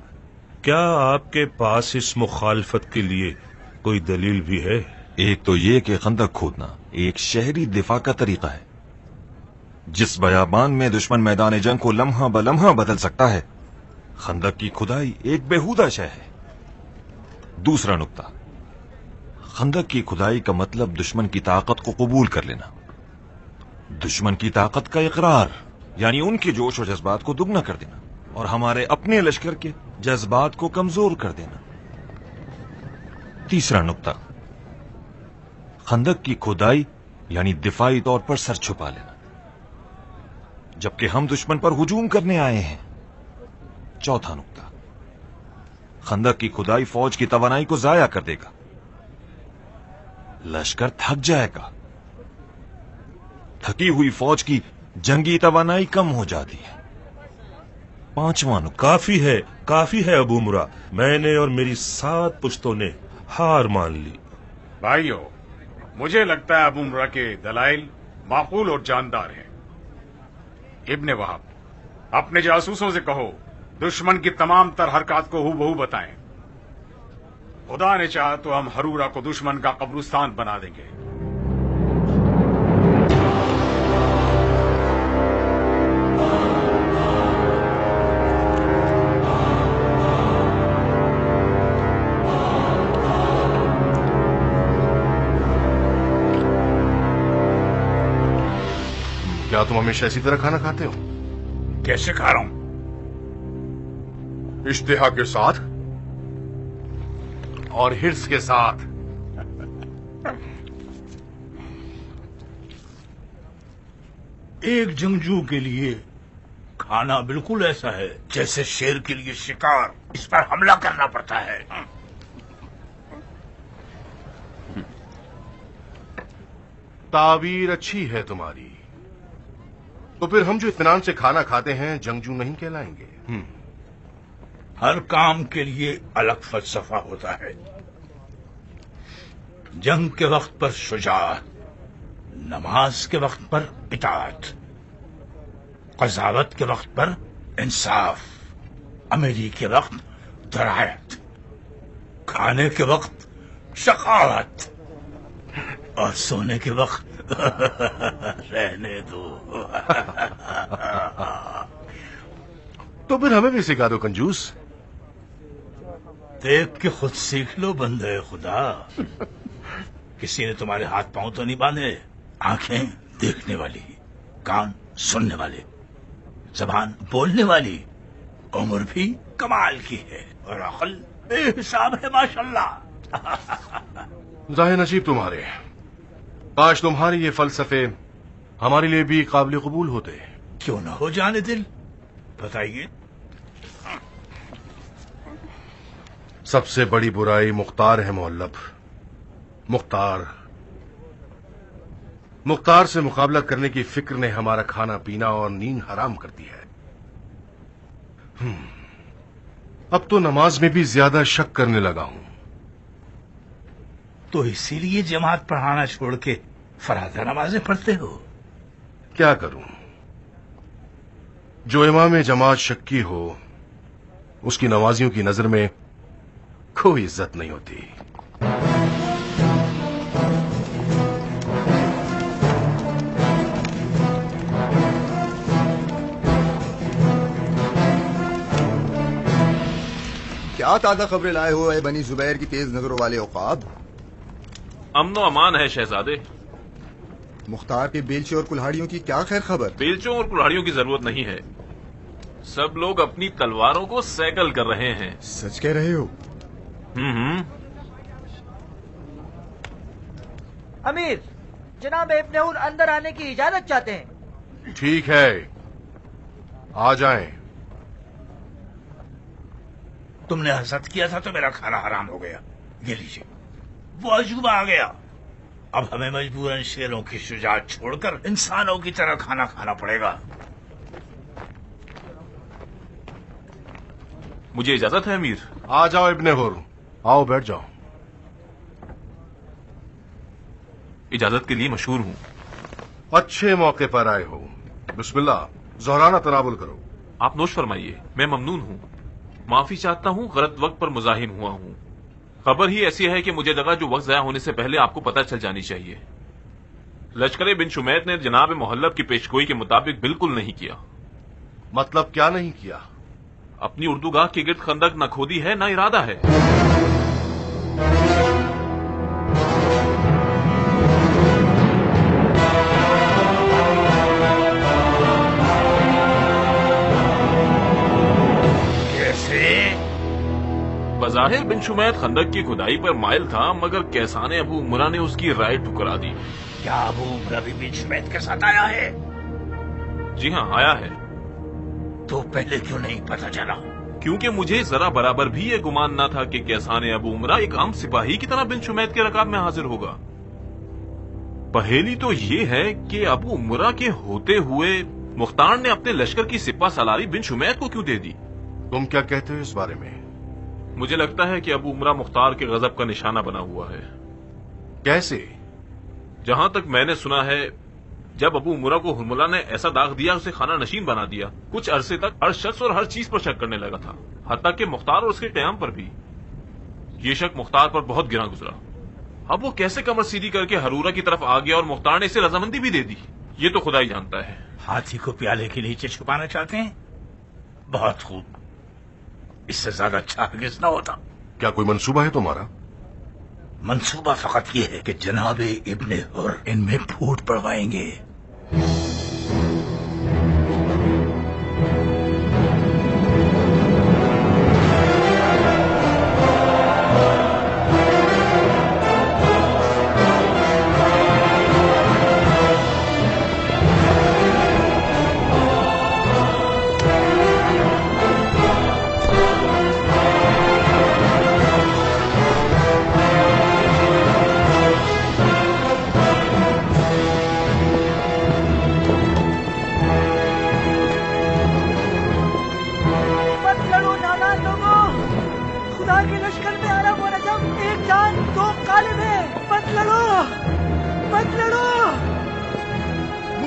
کیا آپ کے پاس اس مخالفت کے لیے کوئی دلیل بھی ہے؟ ایک تو یہ کہ خندق کھودنا ایک شہری دفاع کا طریقہ ہے. جس بیابان میں دشمن میدان جنگ کو لمحہ بلمحہ بدل سکتا ہے، خندق کی کھدائی ایک بیہودہ شے ہے. دوسرا نقطہ، خندق کی کھدائی کا مطلب دشمن کی طاقت کو قبول کر لینا، دشمن کی طاقت کا اقرار، یعنی ان کے جوش و جذبات کو دگنا کر دینا اور ہمارے اپنے لشکر کے جذبات کو کمزور کر دینا. تیسرا نقطہ، خندق کی کھدائی یعنی دفاعی طور پر سر چھپا لینا جبکہ ہم دشمن پر ہجوم کرنے آئے ہیں. چوتھا نقطہ، خندق کی کھدائی فوج کی توانائی کو ضائع کر دے گا، لشکر تھک جائے گا. تھکی ہوئی فوج کی جنگی توانائی کم ہو جاتی ہے. پانچواں نقطہ، کافی ہے ابو عمرہ، میں نے اور میری 7 پشتوں نے ہار مان لی. بھائیو، مجھے لگتا ہے ابو عمرہ کے دلائل معقول اور جاندار ہیں. ابن وہب، اپنے جاسوسوں سے کہو دشمن کی تمام تر حرکات کو ہو بہو بتائیں. خدا نے چاہا تو ہم ہرورا کو دشمن کا قبرستان بنا دیں گے. کیا تم ہمیشہ اسی طرح کھانا کھاتے ہو؟ کیسے کھا رہا ہوں؟ اشتہا کے ساتھ اور ہرس کے ساتھ. ایک جنگجو کے لیے کھانا بالکل ایسا ہے جیسے شیر کے لیے شکار. اس پر حملہ کرنا پڑتا ہے. ताबीर अच्छी है तुम्हारी, तो फिर हम जो इत्मीनान से खाना खाते हैं जंगजू नहीं कहलाएंगे। हर काम के लिए अलग फलसफा होता है। जंग के वक्त पर शुजाअत, नमाज के वक्त पर इताअत, कज़ावत के वक्त पर इंसाफ, अमीरी के वक्त दरायत, खाने के वक्त शकावत और सोने के वक्त रहने दो। तो फिर हमें भी सिखा दो कंजूस। देख के खुद सीख लो बंदे खुदा। किसी ने तुम्हारे हाथ पांव तो नहीं बांधे। आंखें देखने वाली, कान सुनने वाले, जबान बोलने वाली, उम्र भी कमाल की है और अकल बेहिसाब है माशाल्लाह। जाहिर नसीब तुम्हारे, काश तुम्हारे ये फलसफे हमारे लिए भी काबिल कबूल होते। क्यों न हो जाने दिल, बताइए। सबसे बड़ी बुराई मुख्तार है मोहल्लब। मुख्तार से मुकाबला करने की फिक्र ने हमारा खाना पीना और नींद हराम कर दी है। अब तो नमाज में भी ज्यादा शक करने लगा हूं। तो इसीलिए जमात पढ़ाना छोड़ के फरादा नमाजें पढ़ते हो? क्या करूं, जो इमाम जमात शक्की हो उसकी नमाजियों की नजर में कोई इज्जत नहीं होती। क्या ताजा खबरें लाए हो है बनी जुबैर की तेज नजरों वाले औकाब? अमनो अमान है शहजादे। मुख्तार के बेलचों और कुल्हाड़ियों की क्या खैर खबर? बेलचों और कुल्हाड़ियों की जरूरत नहीं है। सब लोग अपनी तलवारों को सैकल कर रहे हैं। सच कह रहे हो? अमीर, जनाब इब्ने उर अंदर आने की इजाजत चाहते हैं। ठीक है, आ जाएं। तुमने हसद किया था तो मेरा खाना हराम हो गया। ये लीजिए, वो अजूबा आ गया। अब हमें मजबूरन शेरों की शुजाअत छोड़कर इंसानों की तरह खाना खाना पड़ेगा। मुझे इजाजत है अमीर? आ जाओ इब्ने हुर, आओ बैठ जाओ। इजाजत के लिए मशहूर हूं। अच्छे मौके पर आए हो। बिस्मिल्लाह, ज़ोहराना तनावुल करो। आप नोश फरमाइए। मैं ममनून हूं, माफी चाहता हूं, गलत वक्त पर मुजाहिम हुआ हूं। खबर ही ऐसी है कि मुझे लगा जो वक्त ज़ाया होने से पहले आपको पता चल जानी चाहिए। लश्कर बिन शुमैत ने जनाब मोहल्लब की पेशगोई के मुताबिक बिल्कुल नहीं किया। मतलब क्या नहीं किया? अपनी उर्दूगाह के गिर्द खंदक न खोदी है न इरादा है। बज़ाहिर बिन शुमैत खंदक की खुदाई पर माइल था, मगर कैसाने अबू उमरा ने उसकी राय ठुकरा दी। क्या अबू उमरा भी बिन शुमैत के साथ आया है? जी हाँ, आया है। तो पहले क्यों नहीं पता चला? क्योंकि मुझे जरा बराबर भी ये गुमान न था कि कैसाने अबू उमरा एक आम सिपाही की तरह बिन शुमैत के रकाब में हाजिर होगा। पहेली तो ये है कि अबू उमरा के होते हुए मुख्तार ने अपने लश्कर की सिपा सलारी बिन शुमैत को क्यों दे दी? तुम क्या कहते हो इस बारे में? मुझे लगता है कि अबू उमरा मुख्तार के गजब का निशाना बना हुआ है। कैसे? जहां तक मैंने सुना है, जब अबू उमरा को हुरमुला ने ऐसा दाग दिया, उसे खाना नशीन बना दिया। कुछ अरसे तक हर शख्स और हर चीज पर शक करने लगा था, हत्ता कि मुख्तार और उसके कयाम पर भी। ये शक मुख्तार पर बहुत गिरा गुजरा। अब वो कैसे कमर सीधी करके हरूरा की तरफ आ गया और मुख्तार ने इसे रजामंदी भी दे दी, ये तो खुदा ही जानता है। हाथी को प्याले के नीचे छुपाना चाहते हैं? बहुत खूब, इससे ज्यादा अच्छा हरगिज़ न होता। क्या कोई मंसूबा है तुम्हारा? मंसूबा फकत ये है कि जनाबे इब्ने हुर इनमें फूट पड़वाएंगे।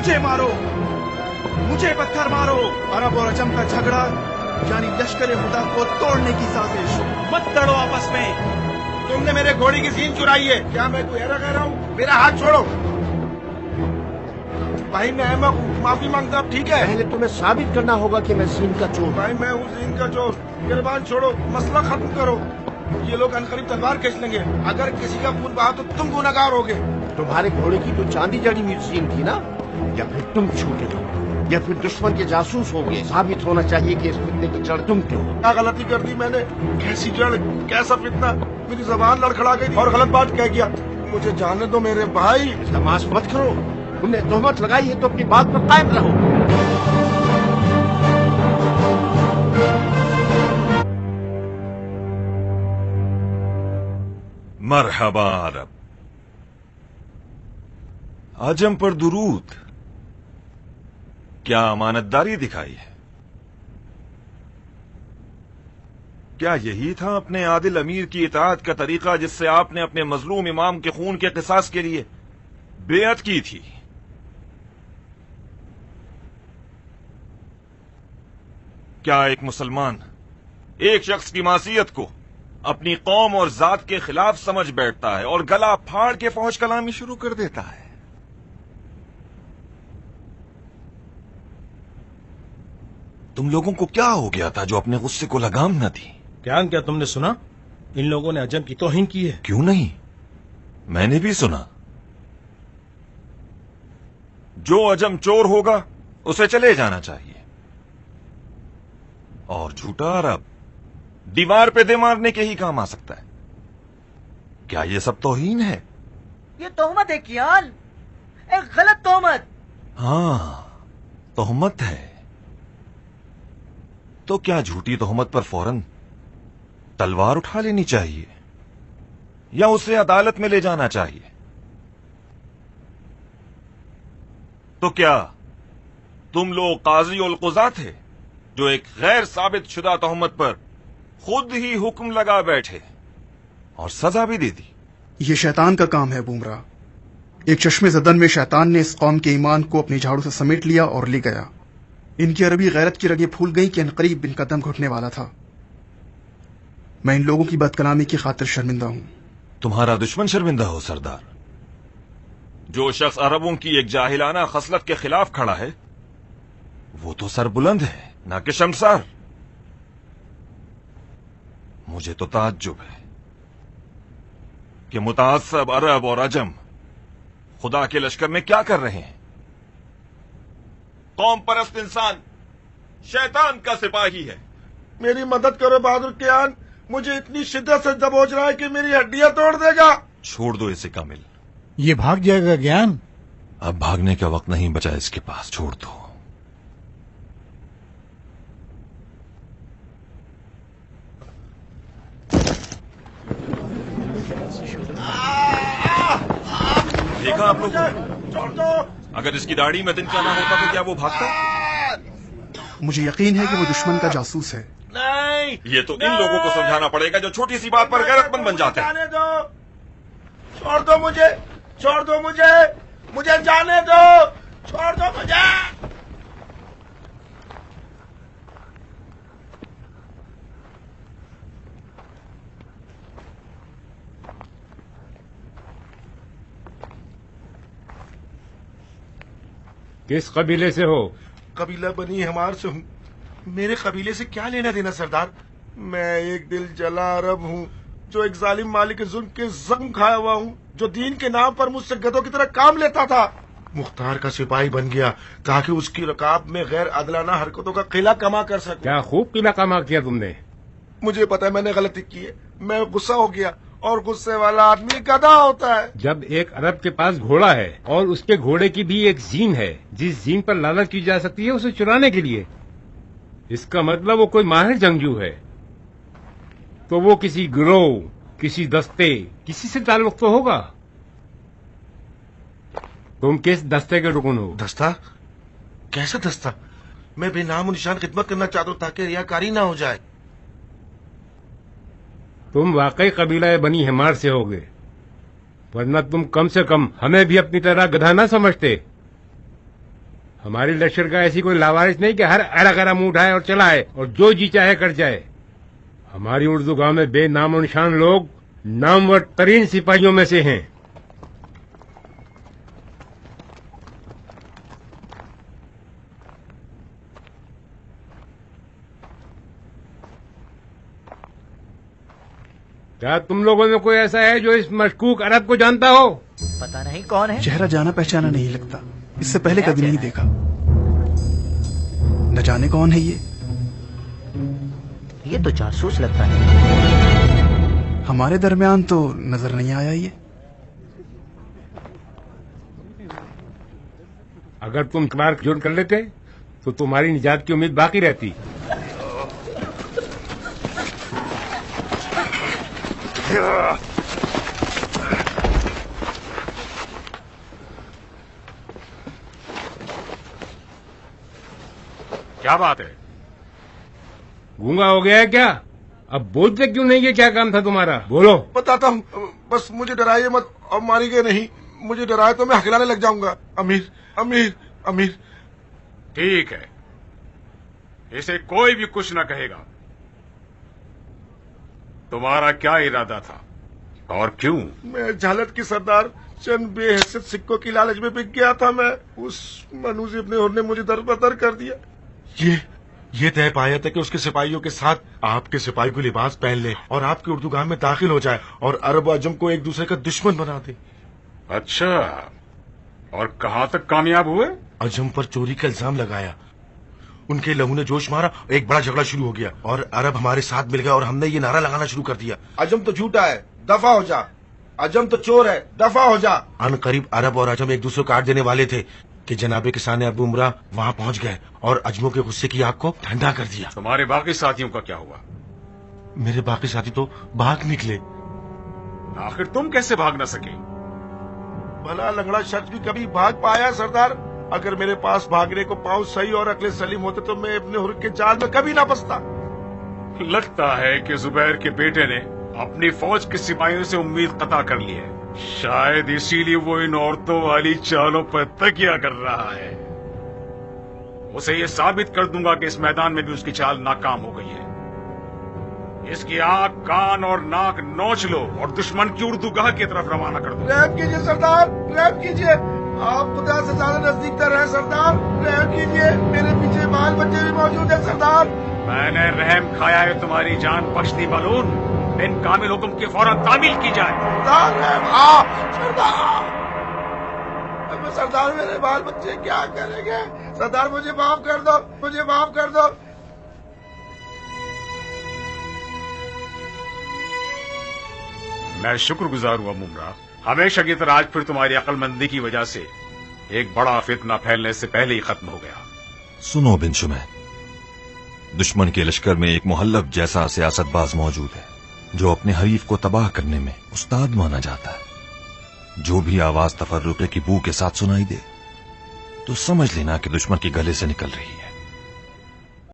मुझे मारो, मुझे पत्थर मारो। अरब और अजम का झगड़ा यानी लश्कर खुदा को तोड़ने की साजिश। मत लड़ो आपस में। तुमने मेरे घोड़ी की सीन चुराई है। क्या मैं कोई ऐरा कह रहा हूँ? मेरा हाथ छोड़ो। भाई मैं माफी मांगता हूँ, ठीक है? पहले तुम्हें साबित करना होगा कि मैं जीन का चोर। भाई मैं हूँ जीन का चोर। मेहरबान छोड़ो, मसला खत्म करो। ये लोग अनकरीब तलवार खींच लेंगे। अगर किसी का खून बहा तो तुम गुनहगार होगे। तुम्हारे घोड़े की जो चांदी जड़ी हुई जीन थी ना, या फिर तुम छूटे हो या फिर दुश्मन के जासूस होंगे। साबित होना चाहिए कि इस फितने की जड़ तुम क्यों हो। क्या गलती कर दी मैंने? कैसी जड़, कैसा फितना? मेरी जबान लड़खड़ा गई और गलत बात कह गया। मुझे जाने दो मेरे भाई। तमाश मत करो। तुमने तोहमत लगाई है तो अपनी बात पर कायम रहो। मरहबा अरब। आजम पर दुरूद। क्या अमानतदारी दिखाई है? क्या यही था अपने आदिल अमीर की इताअत का तरीका जिससे आपने अपने मजलूम इमाम के खून के क़िसास के लिए बेअत की थी? क्या एक मुसलमान एक शख्स की मासियत को अपनी कौम और जात के खिलाफ समझ बैठता है और गला फाड़ के फौज कलामी शुरू कर देता है? तुम लोगों को क्या हो गया था जो अपने गुस्से को लगाम न दी? क्या तुमने सुना? इन लोगों ने अजम की तौहीन की है। क्यों नहीं, मैंने भी सुना। जो अजम चोर होगा उसे चले जाना चाहिए, और झूठा अरब दीवार पे दे मारने के ही काम आ सकता है। क्या ये सब तौहीन है? ये तोहमत है कियान, एक गलत तोहमत। हाँ, तोहमत है। तो क्या झूठी तोहमत पर फौरन तलवार उठा लेनी चाहिए या उसे अदालत में ले जाना चाहिए? तो क्या तुम लोग काजी उल क़ुज़ा थे जो एक गैर साबित शुदा तोहमत पर खुद ही हुक्म लगा बैठे और सजा भी दे दी? ये शैतान का काम है बूमरा। एक चश्मे ज़दन में शैतान ने इस कौम के ईमान को अपनी झाड़ू से समेट लिया और ले गया। इनकी अरबी गैरत की रगें फूल गई कि अनकरीब इनका दम घुटने वाला था। मैं इन लोगों की बदकलामी की खातिर शर्मिंदा हूं। तुम्हारा दुश्मन शर्मिंदा हो सरदार? जो शख्स अरबों की एक जाहिलाना खसलत के खिलाफ खड़ा है वो तो सरबुलंद है, ना कि शर्मसार। मुझे तो ताज्जुब है कि मुताअस्सब अरब और अजम खुदा के लश्कर में क्या कर रहे हैं। कौम परस्त इंसान शैतान का सिपाही है। मेरी मदद करो बहादुर कियान, मुझे इतनी शिद्दत से दबोच रहा है कि मेरी हड्डियां तोड़ देगा। छोड़ दो इसे कामिल। ये भाग जाएगा ज्ञान। अब भागने का वक्त नहीं बचा इसके पास, छोड़ दो। देखा आप लोग? छोड़ दो। अगर इसकी दाढ़ी में तिनका ना होता तो क्या वो भागता? मुझे यकीन है कि वो दुश्मन का जासूस है। नहीं, ये तो इन लोगों को समझाना पड़ेगा जो छोटी सी बात पर गैरतमंद बन जाते हैं। जाने दो, छोड़ दो मुझे, छोड़ दो मुझे, मुझे जाने दो, छोड़ दो मुझे। किस कबीले से हो? कबीला बनी हमार से हूँ। मेरे कबीले से क्या लेना देना सरदार? मैं एक दिल जला अरब हूँ जो एक जालिम मालिक के जुल्म के जख्म खाया हुआ हूँ, जो दीन के नाम पर मुझसे गधों की तरह काम लेता था। मुख्तार का सिपाही बन गया ताकि उसकी रकाब में गैर अदलाना हरकतों का किला कमा कर सकूं। क्या खूब किला कमा किया तुमने। मुझे पता है मैंने गलती की है, मैं गुस्सा हो गया और गुस्से वाला आदमी गधा होता है। जब एक अरब के पास घोड़ा है और उसके घोड़े की भी एक जीन है जिस जीन पर लालच की जा सकती है उसे चुराने के लिए, इसका मतलब वो कोई माहिर जंगजू है। तो वो किसी गिरोह, किसी दस्ते, किसी से ताल्लुक तो होगा। तुम किस दस्ते के रुकन हो? दस्ता? कैसा दस्ता? मैं बेनाम निशान खिदमत करना चाहता हूँ ताकि रियाकारी ना हो जाए। तुम वाकई कबीला बनी हिमार से होगे, वरना तुम कम से कम हमें भी अपनी तरह गधा ना समझते। हमारी लश्कर का ऐसी कोई लावारिस नहीं कि हर अरा गरम उठाए और चलाए और जो जी चाहे कर जाए। हमारी उर्दू गांव में बेनामो निशान लोग नामवर तरीन सिपाहियों में से हैं। क्या तुम लोगों में कोई ऐसा है जो इस मशकूक अरब को जानता हो? पता नहीं कौन है। चेहरा जाना पहचाना नहीं लगता, इससे पहले कभी नहीं देखा। न जाने कौन है ये तो जासूस लगता है। हमारे दरमियान तो नजर नहीं आया ये। अगर तुम इकबार जुर्म कर लेते तो तुम्हारी निजात की उम्मीद बाकी रहती। क्या बात है? गूंगा हो गया है क्या? अब बोलते क्यों नहीं? ये क्या काम था तुम्हारा? बोलो। बताता हूँ, बस मुझे डराइए मत और मारिए नहीं। मुझे डराए तो मैं हकलाने लग जाऊंगा। अमीर अमीर अमीर। ठीक है, इसे कोई भी कुछ न कहेगा। तुम्हारा क्या इरादा था और क्यों? मैं झालत की सरदार चंद बेहैसियत सिक्कों की लालच में बिक गया था। मैं उस मनूजी अपने और ने मुझे दरबदर कर दिया। ये तय पाया था कि उसके सिपाहियों के साथ आपके सिपाही को लिबास पहन ले और आपके उर्दू गांव में दाखिल हो जाए और अरब अजम को एक दूसरे का दुश्मन बना दे। अच्छा, और कहां तक कामयाब हुए? अजम पर चोरी का इल्जाम लगाया, उनके लहू ने जोश मारा, एक बड़ा झगड़ा शुरू हो गया और अरब हमारे साथ मिल गया और हमने ये नारा लगाना शुरू कर दिया, अजम तो झूठा है, दफा हो जा। अजम तो चोर है, दफा हो जा। अनकरीब अरब और अजम एक दूसरे को काट देने वाले थे कि जनाबे किसान अबू उमरा वहां पहुंच गए और अजमों के गुस्से की आग को ठंडा कर दिया। तुम्हारे बाकी साथियों का क्या हुआ? मेरे बाकी साथी तो भाग निकले। आखिर तुम कैसे भाग न सके? भला लंगड़ा शख्स भी कभी भाग पाया सरदार? अगर मेरे पास भागने को पांव सही और अकले सलीम होते तो मैं अपने हुर्र के जाल में कभी ना फंसता। लगता है कि जुबैर के बेटे ने अपनी फौज के सिपाहियों से उम्मीद कता कर ली है। शायद इसीलिए वो इन औरतों वाली चालों पर तकिया कर रहा है। उसे ये साबित कर दूंगा कि इस मैदान में भी उसकी चाल नाकाम हो गई है। इसकी आंख, कान और नाक नोच लो और दुश्मन की उर्दू गाह की तरफ रवाना कर दो। रहम कीजिए सरदार, रहम कीजिए। आप खुदा से ज्यादा नजदीक तर हैं सरदार, रहम कीजिए। मेरे पीछे बाल बच्चे भी मौजूद हैं सरदार। मैंने रहम खाया है, तुम्हारी जान बख्श दी बलून। इन कामिल हुक्म की फौरन तामील की जाए। सरदार मेरे बाल बच्चे क्या करेंगे? सरदार मुझे माफ कर दो, मुझे माफ कर दो। मैं शुक्रगुजार हुआ मुमरा। हमेशा की तरह आज फिर तुम्हारी अक्लमंदी की वजह से एक बड़ा फितना फैलने से पहले ही खत्म हो गया। सुनो बिन शुमैर, दुश्मन के लश्कर में एक मुहल्लफ जैसा सियासतबाज मौजूद है जो अपने हरीफ को तबाह करने में उस्ताद माना जाता है। जो भी आवाज तफर्रुक़े की बू के साथ सुनाई दे तो समझ लेना कि दुश्मन के गले से निकल रही है।